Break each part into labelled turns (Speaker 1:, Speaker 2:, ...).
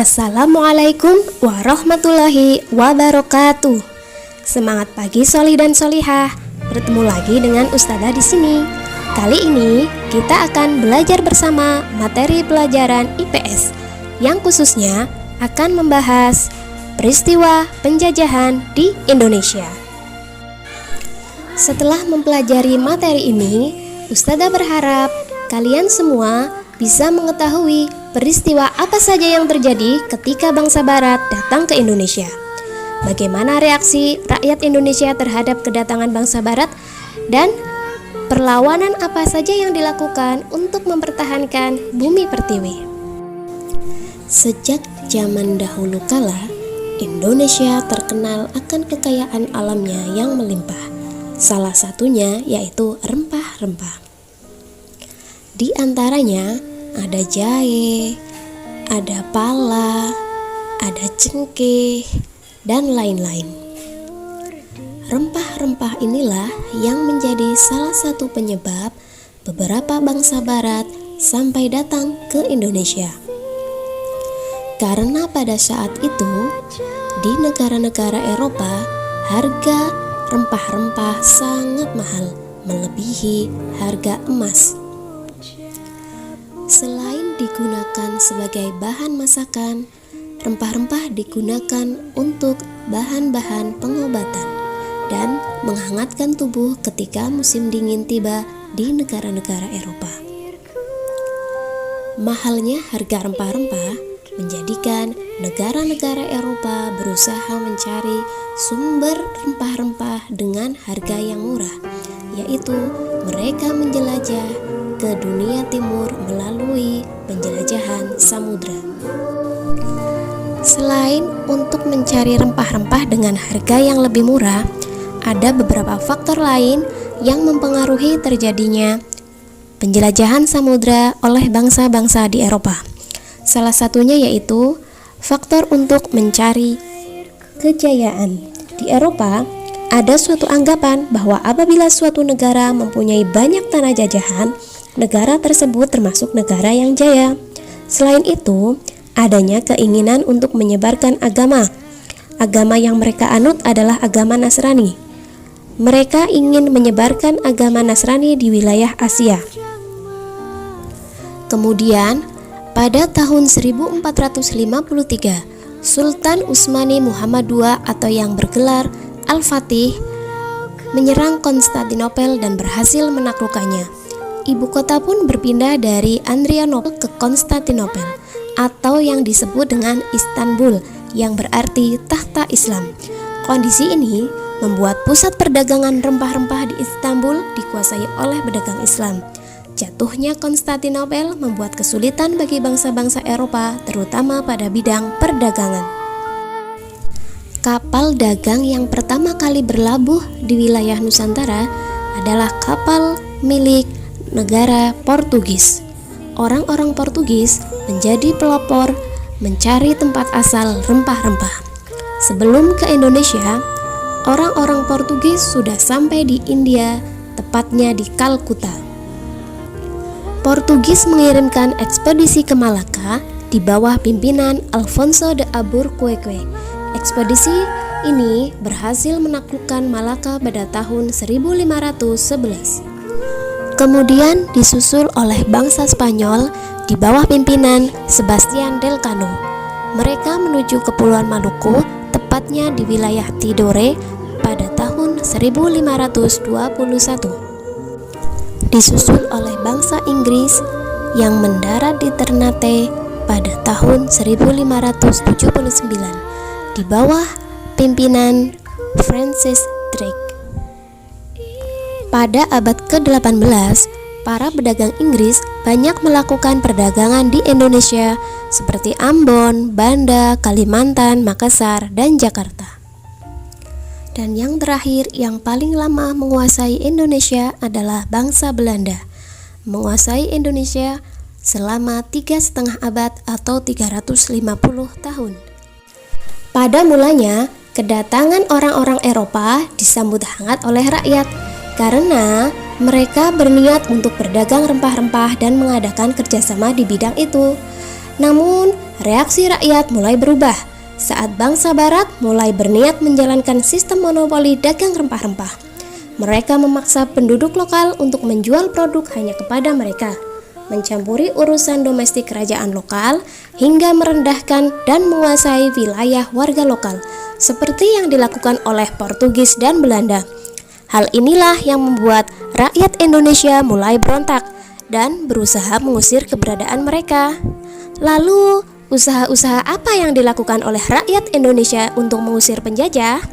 Speaker 1: Assalamualaikum warahmatullahi wabarakatuh. Semangat pagi solih dan solihah. Bertemu lagi dengan Ustazah di sini. Kali ini kita akan belajar bersama materi pelajaran IPS yang khususnya akan membahas peristiwa penjajahan di Indonesia. Setelah mempelajari materi ini, Ustazah berharap kalian semua bisa mengetahui peristiwa apa saja yang terjadi ketika bangsa Barat datang ke Indonesia. Bagaimana reaksi rakyat Indonesia terhadap kedatangan bangsa Barat dan perlawanan apa saja yang dilakukan untuk mempertahankan bumi pertiwi. Sejak zaman dahulu kala, Indonesia terkenal akan kekayaan alamnya yang melimpah. Salah satunya yaitu rempah-rempah. Di antaranya ada jahe, ada pala, ada cengkeh, dan lain-lain. Rempah-rempah inilah yang menjadi salah satu penyebab beberapa bangsa Barat sampai datang ke Indonesia. Karena pada saat itu, di negara-negara Eropa, harga rempah-rempah sangat mahal, melebihi harga emas. Selain digunakan sebagai bahan masakan, rempah-rempah digunakan untuk bahan-bahan pengobatan dan menghangatkan tubuh ketika musim dingin tiba di negara-negara Eropa. Mahalnya harga rempah-rempah menjadikan negara-negara Eropa berusaha mencari sumber rempah-rempah dengan harga yang murah, yaitu mereka menjelajah ke dunia timur melalui penjelajahan samudra. Selain untuk mencari rempah-rempah dengan harga yang lebih murah, ada beberapa faktor lain yang mempengaruhi terjadinya penjelajahan samudra oleh bangsa-bangsa di Eropa. Salah satunya yaitu faktor untuk mencari kejayaan. Di Eropa, ada suatu anggapan bahwa apabila suatu negara mempunyai banyak tanah jajahan, negara tersebut termasuk negara yang jaya. Selain itu, adanya keinginan untuk menyebarkan agama. Agama yang mereka anut adalah agama Nasrani. Mereka ingin menyebarkan agama Nasrani di wilayah Asia. Kemudian, pada tahun 1453, Sultan Utsmani Muhammad II atau yang bergelar Al-Fatih menyerang Konstantinopel dan berhasil menaklukkannya. Ibu kota pun berpindah dari Adrianopel ke Konstantinopel atau yang disebut dengan Istanbul yang berarti tahta Islam. Kondisi ini membuat pusat perdagangan rempah-rempah di Istanbul dikuasai oleh pedagang Islam. Jatuhnya Konstantinopel membuat kesulitan bagi bangsa-bangsa Eropa, terutama pada bidang perdagangan. Kapal dagang yang pertama kali berlabuh di wilayah Nusantara adalah kapal milik negara Portugis. Orang-orang Portugis menjadi pelopor mencari tempat asal rempah-rempah. Sebelum ke Indonesia, orang-orang Portugis sudah sampai di India, tepatnya di Kalkuta. Portugis mengirimkan ekspedisi ke Malaka di bawah pimpinan Alfonso de Albuquerque. Ekspedisi ini berhasil menaklukkan Malaka pada tahun 1511. Kemudian disusul oleh bangsa Spanyol di bawah pimpinan Sebastian Elcano. Mereka menuju Kepulauan Maluku, tepatnya di wilayah Tidore pada tahun 1521. Disusul oleh bangsa Inggris yang mendarat di Ternate pada tahun 1579 di bawah pimpinan Francis Drake. Pada abad ke-18, para pedagang Inggris banyak melakukan perdagangan di Indonesia seperti Ambon, Banda, Kalimantan, Makassar, dan Jakarta. Dan yang terakhir yang paling lama menguasai Indonesia adalah bangsa Belanda, menguasai Indonesia selama 3,5 abad atau 350 tahun. Pada mulanya, kedatangan orang-orang Eropa disambut hangat oleh rakyat karena mereka berniat untuk berdagang rempah-rempah dan mengadakan kerjasama di bidang itu. Namun, reaksi rakyat mulai berubah saat bangsa Barat mulai berniat menjalankan sistem monopoli dagang rempah-rempah. Mereka memaksa penduduk lokal untuk menjual produk hanya kepada mereka, mencampuri urusan domestik kerajaan lokal, hingga merendahkan dan menguasai wilayah warga lokal, seperti yang dilakukan oleh Portugis dan Belanda. Hal inilah yang membuat rakyat Indonesia mulai berontak dan berusaha mengusir keberadaan mereka. Lalu, usaha-usaha apa yang dilakukan oleh rakyat Indonesia untuk mengusir penjajah?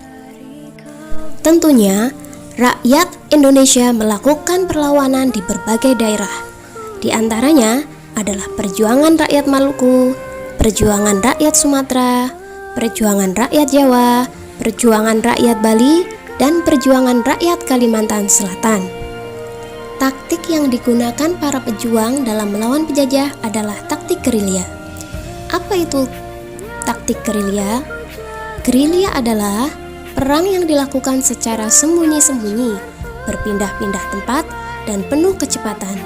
Speaker 1: Tentunya, rakyat Indonesia melakukan perlawanan di berbagai daerah. Di antaranya adalah perjuangan rakyat Maluku, perjuangan rakyat Sumatera, perjuangan rakyat Jawa, perjuangan rakyat Bali, dan perjuangan rakyat Kalimantan Selatan. Taktik yang digunakan para pejuang dalam melawan penjajah adalah taktik gerilya. Apa itu taktik gerilya? Gerilya adalah perang yang dilakukan secara sembunyi-sembunyi, berpindah-pindah tempat, dan penuh kecepatan.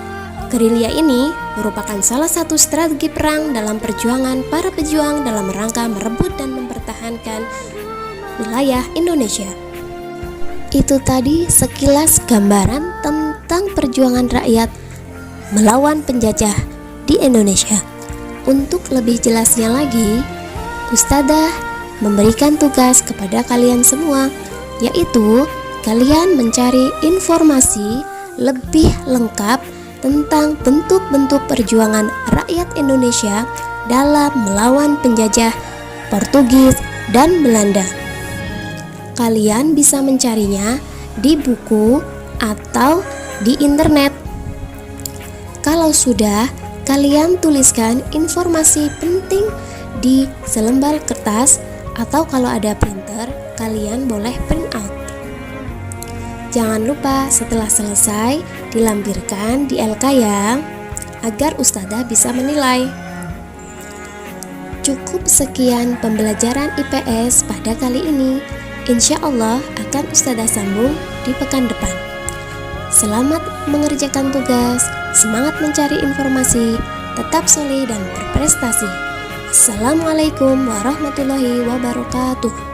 Speaker 1: Gerilya ini merupakan salah satu strategi perang dalam perjuangan para pejuang dalam rangka merebut dan mempertahankan wilayah Indonesia. Itu tadi sekilas gambaran tentang perjuangan rakyat melawan penjajah di Indonesia. Untuk lebih jelasnya lagi, Ustadzah memberikan tugas kepada kalian semua, yaitu kalian mencari informasi lebih lengkap tentang bentuk-bentuk perjuangan rakyat Indonesia dalam melawan penjajah Portugis dan Belanda. Kalian bisa mencarinya di buku atau di internet. Kalau sudah, kalian tuliskan informasi penting di selembar kertas, atau kalau ada printer, kalian boleh print out. Jangan lupa setelah selesai dilampirkan di LK ya, agar Ustadzah bisa menilai. Cukup sekian pembelajaran IPS pada kali ini. Insya Allah akan Ustadzah sambung di pekan depan. Selamat mengerjakan tugas, semangat mencari informasi, tetap soleh dan berprestasi. Assalamualaikum warahmatullahi wabarakatuh.